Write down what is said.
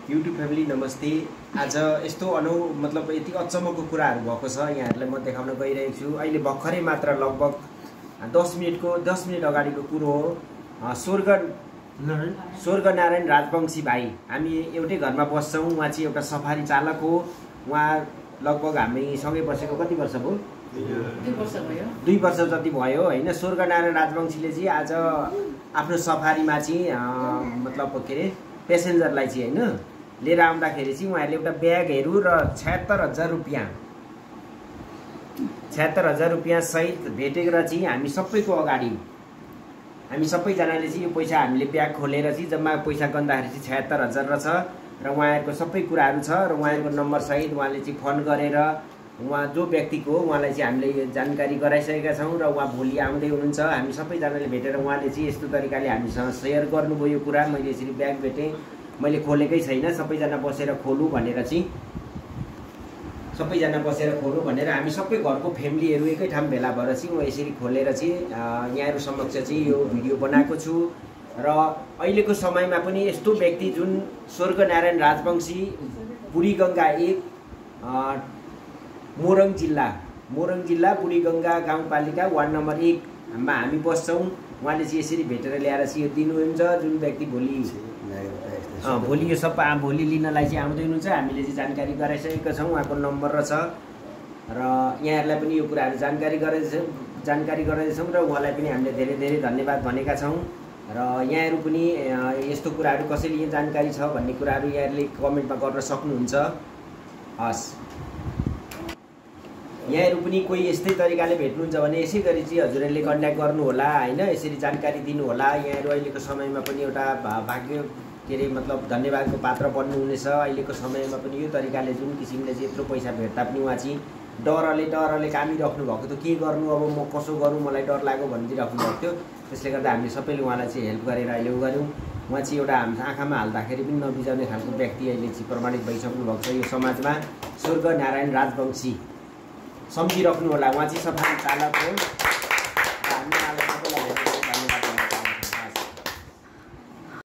YouTube family नमस्ते। आज यस्तो मतलब यति अचम्मको कुराहरू भएको छ यहाँहरूलाई म देखाउन गइरहेको छु। अहिले भर्खरै मात्र लगभग 10 मिनेट अगाडिको कुरो हो। स्वर्ग नारायण राजवंशी भाइ, हामी एउटै घरमा बस्छौँ। उहाँ चाहिँ एउटा सफारी चालक हो। उहाँ लगभग हामी सँगै बसेको कति वर्ष भयो? 2 वर्ष जति भयो हैन। स्वर्ग नारायण राजवंशीले चाहिँ आज आफ्नो सफारीमा चाहिँ मतलब के अरे पेसेन्जरलाई चाहिँ हैन लिएर आउँदाखेरि चाहिँ उहाँहरूले एउटा ब्यागहरू र 76,000 रुपियाँ सहित भेटेर चाहिँ हामी सबैको अगाडि हामी सबैजनाले चाहिँ यो पैसा हामीले ब्याग खोलेर चाहिँ जम्मा पैसा गन्दाखेरि चाहिँ 76,000 रहेछ र उहाँहरूको सबै कुराहरू छ र उहाँहरूको नम्बर सहित उहाँले चाहिँ फोन गरेर उहाँ जो व्यक्तिको हो उहाँलाई चाहिँ हामीले जानकारी गराइसकेका छौँ र उहाँ भोलि आउँदै हुनुहुन्छ। हामी सबैजनाले भेटेर उहाँले चाहिँ यस्तो तरिकाले हामीसँग सेयर गर्नुभयो यो कुरा। मैले यसरी ब्याग भेटेँ, मैले खोलेकै छैन, सबैजना बसेर खोलौँ भनेर चाहिँ हामी सबै घरको फ्यामिलीहरू एकै ठाउँ भेला भएर चाहिँ म यसरी खोलेर चाहिँ यहाँहरू समक्ष चाहिँ यो भिडियो बनाएको छु। र अहिलेको समयमा पनि यस्तो व्यक्ति जुन स्वर्ग नारायण राजवंशी बुढीगङ्गा 1 मोरङ जिल्ला बुढीगङ्गा गाउँपालिका वार्ड नम्बर 1 मा हामी बस्छौँ। उहाँले चाहिँ यसरी भेटेर ल्याएर चाहिँ यो दिनुहुन्छ। जुन व्यक्ति भोलि यो सब भोलि लिनलाई चाहिँ आउँदै हुनुहुन्छ। हामीले चाहिँ जानकारी गराइसकेका छौँ, उहाँको नम्बर रहेछ र यहाँहरूलाई पनि यो कुराहरू जानकारी गराइदिन्छौँ र उहाँलाई पनि हामीले धेरै धेरै धन्यवाद भनेका छौँ। र यहाँहरू पनि यस्तो कुराहरू कसैले यो जानकारी छ भन्ने कुराहरू यहाँहरूले कमेन्टमा गर्न सक्नुहुन्छ। हस्, यहाँहरू पनि कोही यस्तै तरिकाले भेट्नुहुन्छ भने यसै गरी चाहिँ हजुरहरूले कन्ट्याक्ट गर्नुहोला हैन, यसरी जानकारी दिनुहोला। यहाँहरू अहिलेको समयमा पनि एउटा भाग्य के अरे मतलब धन्यवादको पात्र बन्नुहुनेछ। अहिलेको समयमा पनि यो तरिकाले जुन किसिमले चाहिँ यत्रो पैसा भेट्दा पनि उहाँ चाहिँ डरले कामिराख्नु भएको थियो। के गर्नु अब, म कसो गरौँ, मलाई डर लाग्यो भनिदिइराख्नु भएको थियो। त्यसले गर्दा हामीले सबैले उहाँलाई चाहिँ हेल्प गरेर अहिले गऱ्यौँ। उहाँ चाहिँ एउटा हाम्रो आँखामा हाल्दाखेरि पनि नबिजाउने खालको व्यक्ति अहिले चाहिँ प्रमाणित भइसक्नु भएको छ यो समाजमा। स्वर्ग नारायण राजवंशी सम्झिराख्नु होला, उहाँ चाहिँ सफारी चालक हो।